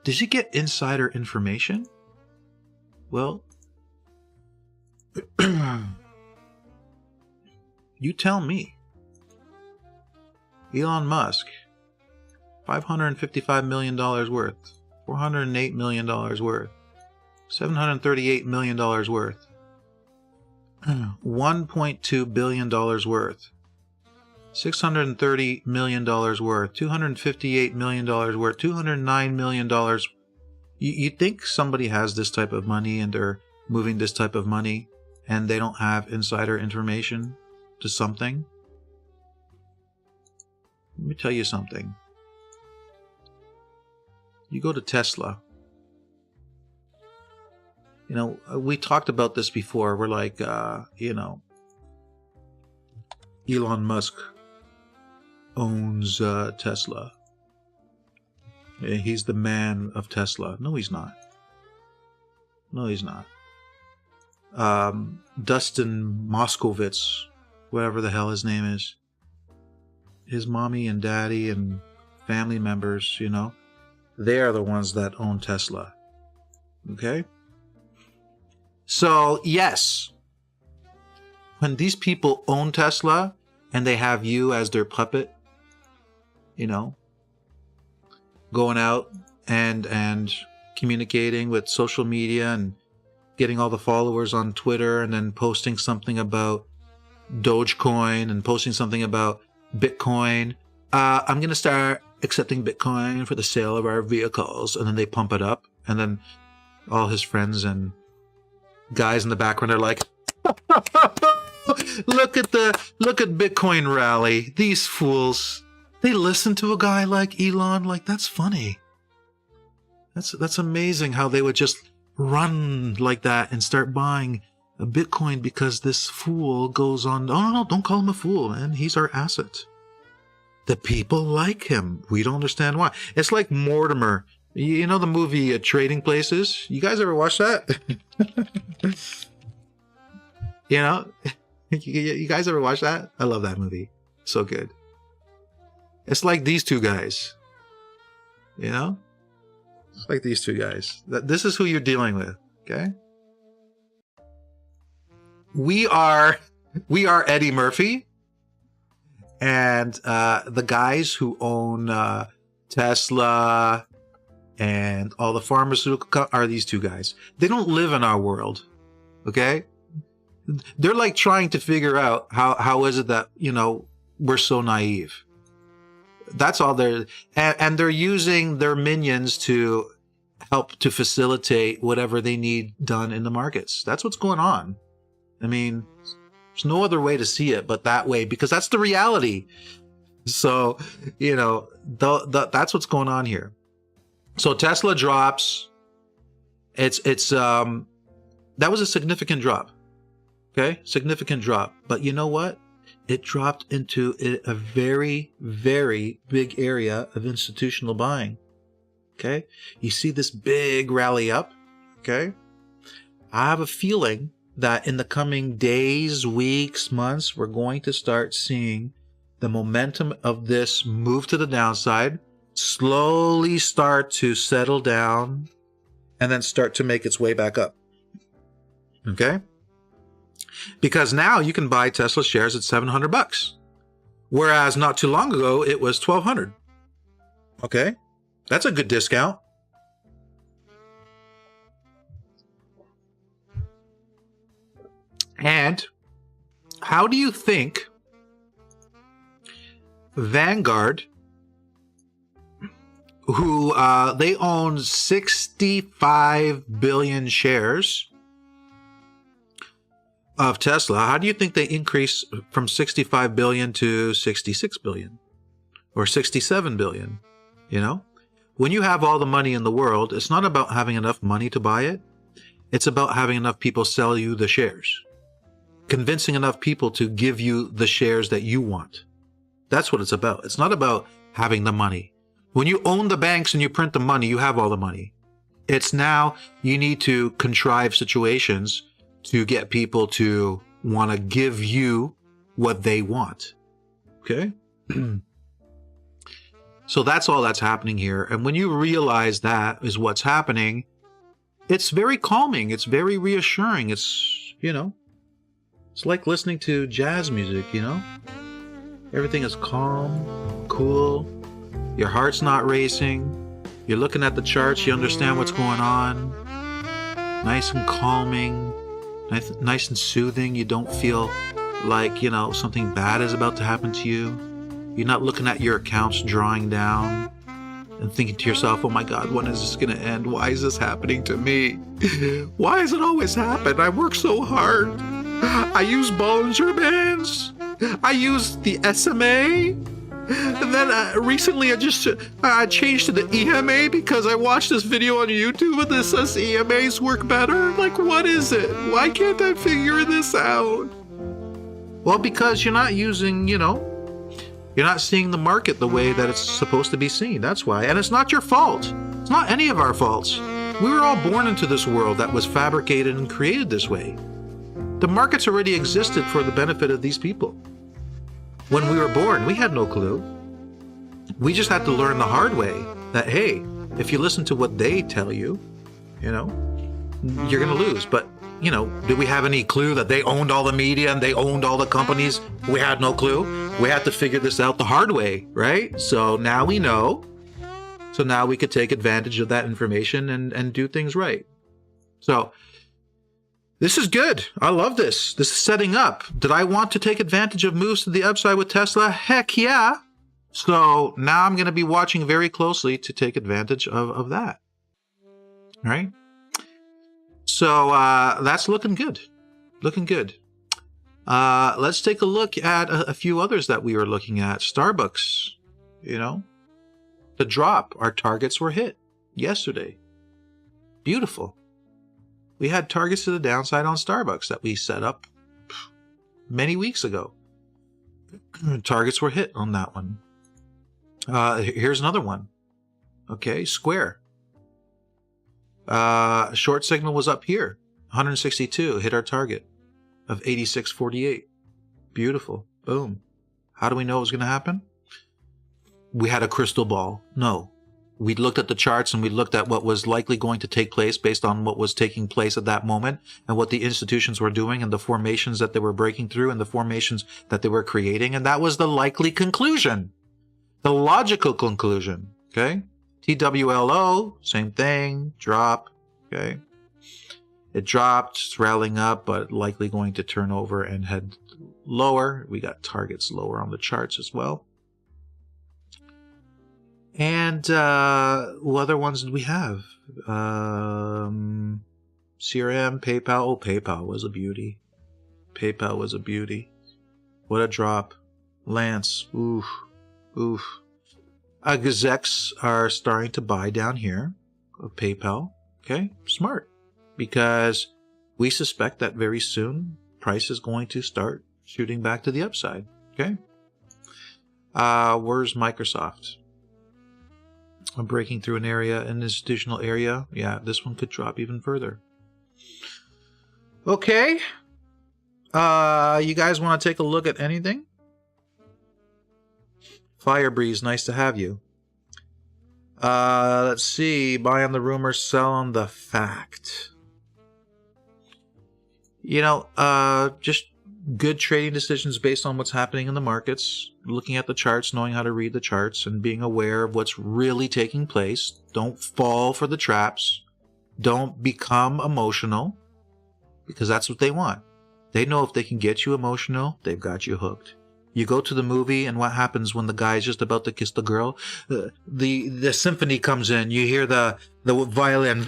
does he get insider information? Well, you tell me. Elon Musk, $555 million worth, $408 million worth, $738 million worth, $1.2 billion worth, $630 million worth, $258 million worth, $209 million. You think somebody has this type of money and they're moving this type of money and they don't have insider information to something? Let me tell you something. You go to Tesla. You know, we talked about this before. We're like, you know, Elon Musk owns Tesla. He's the man of Tesla. No, he's not. No, he's not. Dustin Moskovitz, whatever the hell his name is, his mommy and daddy and family members, you know, they are the ones that own Tesla. Okay? So, yes, when these people own Tesla and they have you as their puppet, you know, going out and communicating with social media and getting all the followers on Twitter and then posting something about Dogecoin and posting something about Bitcoin. I'm going to start accepting Bitcoin for the sale of our vehicles. And then they pump it up. And then all his friends and guys in the background are like, look at Bitcoin rally. These fools. They listen to a guy like Elon. Like, that's funny. That's amazing how they would just run like that and start buying a Bitcoin because this fool goes on. Oh, no, don't call him a fool, man. He's our asset. The people like him. We don't understand why. It's like Mortimer. You know the movie Trading Places? You guys ever watch that? You know? You guys ever watch that? I love that movie. So good. It's like these two guys. You know? It's like these two guys. This is who you're dealing with. Okay? We are Eddie Murphy. And the guys who own Tesla and all the pharmaceutical are these two guys. They don't live in our world, okay? They're like trying to figure out how is it that, you know, we're so naive. That's all they're... And they're using their minions to help to facilitate whatever they need done in the markets. That's what's going on. I mean... There's no other way to see it but that way, because that's the reality. So, you know, that's what's going on here. So Tesla drops. That was a significant drop. Okay? Significant drop. But you know what? It dropped into a very, very big area of institutional buying. Okay? You see this big rally up. Okay? I have a feeling that in the coming days, weeks, months, we're going to start seeing the momentum of this move to the downside slowly start to settle down and then start to make its way back up. Okay? Because now you can buy Tesla shares at $700, whereas not too long ago it was $1,200. Okay, that's a good discount. And how do you think Vanguard, who they own 65 billion shares of Tesla, how do you think they increase from 65 billion to 66 billion or 67 billion? You know, when you have all the money in the world, it's not about having enough money to buy it. It's about having enough people sell you the shares, convincing enough people to give you the shares that you want. That's what it's about. It's not about having the money. When you own the banks and you print the money, you have all the money. It's now you need to contrive situations to get people to want to give you what they want. Okay? So that's all that's happening here. And when you realize that is what's happening, it's very calming. It's very reassuring. It's, you know, it's like listening to jazz music, you know? Everything is calm, cool. Your heart's not racing. You're looking at the charts. You understand what's going on. Nice and calming. Nice and soothing. You don't feel like, you know, something bad is about to happen to you. You're not looking at your accounts drawing down and thinking to yourself, oh my God, when is this going to end? Why is this happening to me? Why does it always happen? I work so hard. I use Bollinger Bands. I use the SMA. And then recently I changed to the EMA because I watched this video on YouTube and this says EMAs work better. Like, what is it? Why can't I figure this out? Well, because you're not using, you know, you're not seeing the market the way that it's supposed to be seen. That's why. And it's not your fault. It's not any of our faults. We were all born into this world that was fabricated and created this way. The markets already existed for the benefit of these people. When we were born, we had no clue. We just had to learn the hard way that, hey, if you listen to what they tell you, you know, you're going to lose. But, you know, did we have any clue that they owned all the media and they owned all the companies? We had no clue. We had to figure this out the hard way, right? So now we know. So now we could take advantage of that information and do things right. So this is good. I love this. This is setting up. Did I want to take advantage of moves to the upside with Tesla? Heck yeah. So now I'm going to be watching very closely to take advantage of that. All right. So that's looking good. Looking good. Let's take a look at a few others that we were looking at. Starbucks, you know, the drop. Our targets were hit yesterday. Beautiful. We had targets to the downside on Starbucks that we set up many weeks ago. Targets were hit on that one. Here's another one. Okay, Square. Short signal was up here. 162, hit our target of 86.48. Beautiful. Boom. How do we know it was going to happen? We had a crystal ball. No. We looked at the charts and we looked at what was likely going to take place based on what was taking place at that moment and what the institutions were doing and the formations that they were breaking through and the formations that they were creating. And that was the likely conclusion, the logical conclusion. Okay. TWLO, same thing, drop. Okay. It dropped, it's rallying up, but likely going to turn over and head lower. We got targets lower on the charts as well. And what other ones did we have? CRM, PayPal. Oh, PayPal was a beauty. PayPal was a beauty. What a drop. Lance. Oof. Oof. Execs are starting to buy down here of PayPal. Okay, smart. Because we suspect that very soon price is going to start shooting back to the upside. Okay. Where's Microsoft? I'm breaking through an area, an institutional area. Yeah, this one could drop even further. Okay. You guys want to take a look at anything? Firebreeze, nice to have you. Let's see. Buy on the rumor, sell on the fact. You know, just good trading decisions based on what's happening in the markets, looking at the charts, knowing how to read the charts, and being aware of what's really taking place. Don't fall for the traps. Don't become emotional, because that's what they want. They know if they can get you emotional, they've got you hooked. You go to the movie, and what happens when the guy's just about to kiss the girl? The symphony comes in. You hear the violin,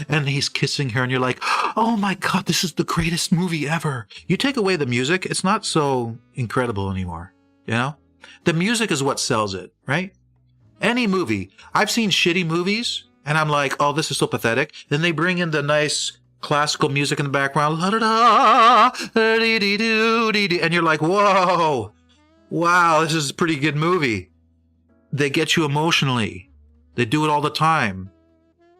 and he's kissing her, and you're like, oh my God, this is the greatest movie ever. You take away the music, it's not so incredible anymore. You know? The music is what sells it, right? Any movie. I've seen shitty movies, and I'm like, oh, this is so pathetic. Then they bring in the nice classical music in the background, and you're like, whoa, wow, this is a pretty good movie. They get you emotionally. They do it all the time.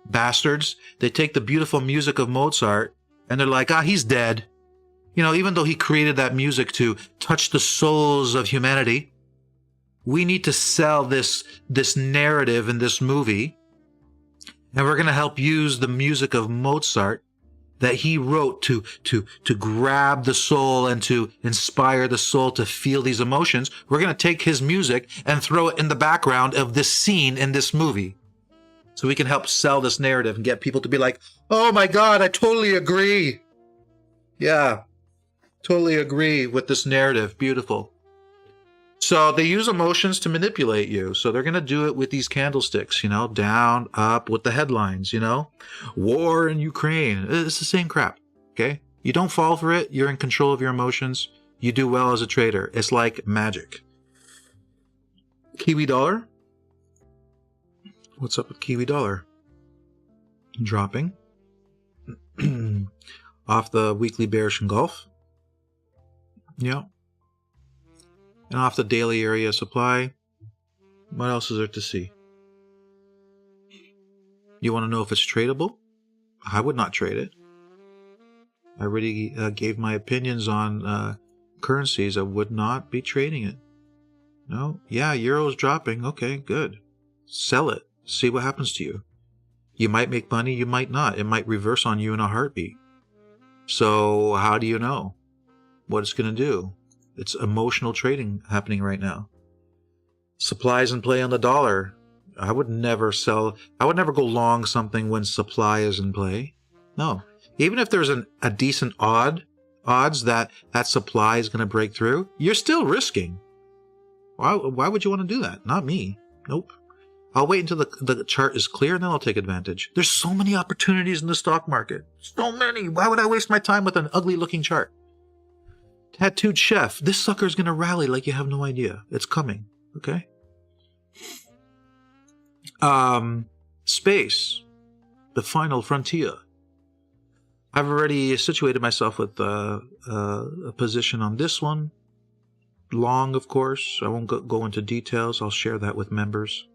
Bastards. They take the beautiful music of Mozart, and they're like, he's dead. You know, even though he created that music to touch the souls of humanity, we need to sell this narrative in this movie, and we're going to help use the music of Mozart that he wrote to grab the soul and to inspire the soul to feel these emotions. We're going to take his music and throw it in the background of this scene in this movie, so we can help sell this narrative and get people to be like, oh my God, I totally agree. Yeah, totally agree with this narrative. Beautiful. So they use emotions to manipulate you. So they're going to do it with these candlesticks, you know, down, up, with the headlines, you know, war in Ukraine. It's the same crap, okay? You don't fall for it. You're in control of your emotions. You do well as a trader. It's like magic. Kiwi dollar. What's up with Kiwi dollar? Dropping. Off the weekly bearish engulf. Yeah. And off the daily area supply. What else is there to see? You want to know if it's tradable? I would not trade it. I already gave my opinions on currencies. I would not be trading it. No? Yeah, euro's dropping. Okay, good. Sell it. See what happens to you. You might make money, you might not. It might reverse on you in a heartbeat. So how do you know what it's going to do? It's emotional trading happening right now. Supplies in play on the dollar. I would never sell. I would never go long something when supply is in play. No. Even if there's a decent odds that that supply is going to break through, you're still risking. Why would you want to do that? Not me. Nope. I'll wait until the chart is clear, and then I'll take advantage. There's so many opportunities in the stock market. So many. Why would I waste my time with an ugly-looking chart? Tattooed chef. This sucker's going to rally like you have no idea. It's coming. Okay? Space. The final frontier. I've already situated myself with a position on this one. Long, of course. I won't go into details. I'll share that with members.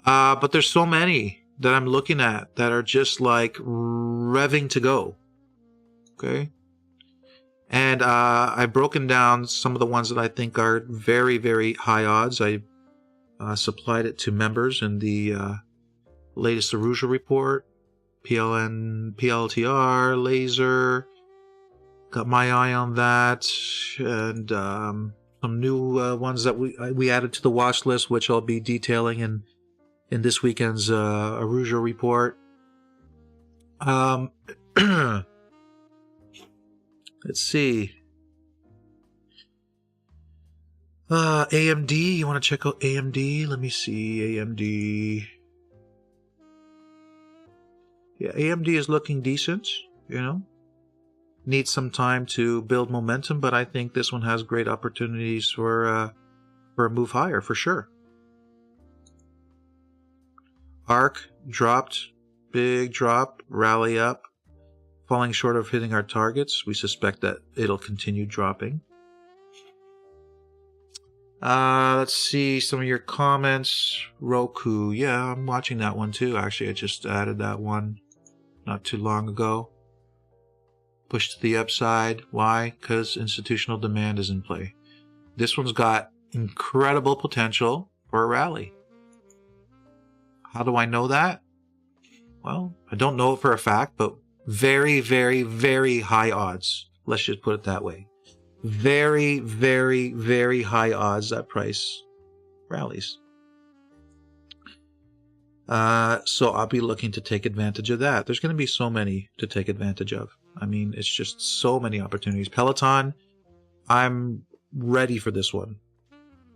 But there's so many that I'm looking at that are just like revving to go. Okay? And I've broken down some of the ones that I think are very, very high odds. I supplied it to members in the latest EURUSD report. PLTR, LAZR. Got my eye on that. And some new ones that we added to the watch list, which I'll be detailing in this weekend's EURUSD report. Let's see. AMD. You want to check out AMD? Let me see. AMD. Yeah, AMD is looking decent, you know. Needs some time to build momentum, but I think this one has great opportunities for a move higher, for sure. ARK dropped. Big drop. Rally up. Falling short of hitting our targets. We suspect that it'll continue dropping. Let's see some of your comments. ROKU. Yeah, I'm watching that one too. Actually, I just added that one not too long ago. Push to the upside. Why? Because institutional demand is in play. This one's got incredible potential for a rally. How do I know that? Well, I don't know it for a fact, but Very, very, very high odds. Let's just put it that way. Very, very, very high odds that price rallies. So I'll be looking to take advantage of that. There's going to be so many to take advantage of. I mean, it's just so many opportunities. Peloton, I'm ready for this one.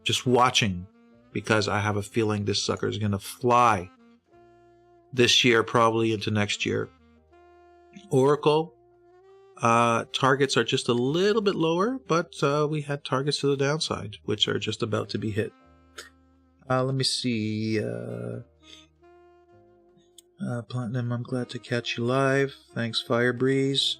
Just watching, because I have a feeling this sucker is going to fly this year, probably into next year. Oracle, targets are just a little bit lower, but we had targets to the downside, which are just about to be hit. Let me see. Platinum, I'm glad to catch you live. Thanks, Firebreeze.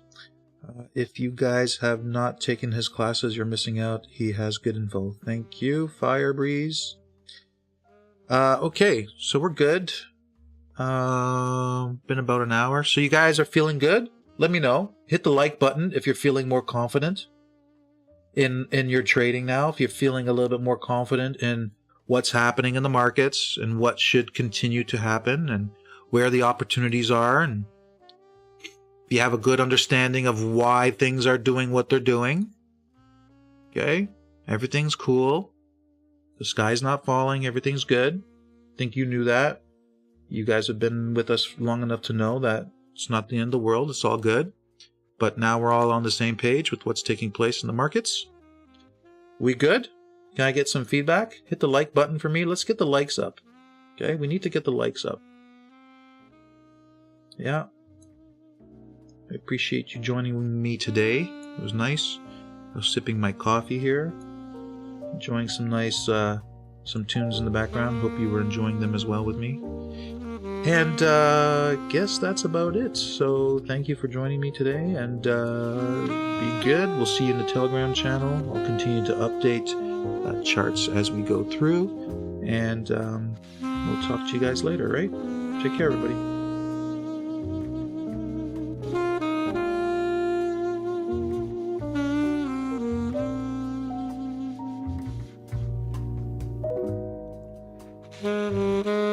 If you guys have not taken his classes, you're missing out. He has good info. Thank you, Firebreeze. Okay, so we're good. Been about an hour. So you guys are feeling good? Let me know. Hit the like button if you're feeling more confident in your trading now. If you're feeling a little bit more confident in what's happening in the markets and what should continue to happen and where the opportunities are, and if you have a good understanding of why things are doing what they're doing. Okay? Everything's cool. The sky's not falling. Everything's good. I think you knew that. You guys have been with us long enough to know that it's not the end of the world. It's all good. But now we're all on the same page with what's taking place in the markets. We good? Can I get some feedback? Hit the like button for me. Let's get the likes up. Okay? We need to get the likes up. Yeah. I appreciate you joining me today. It was nice. I was sipping my coffee here. Enjoying some nice, some tunes in the background. Hope you were enjoying them as well with me. And guess that's about it. So thank you for joining me today, and be good. We'll see you in the Telegram channel. I'll continue to update charts as we go through, and we'll talk to you guys later, right? Take care, everybody. Mm-hmm.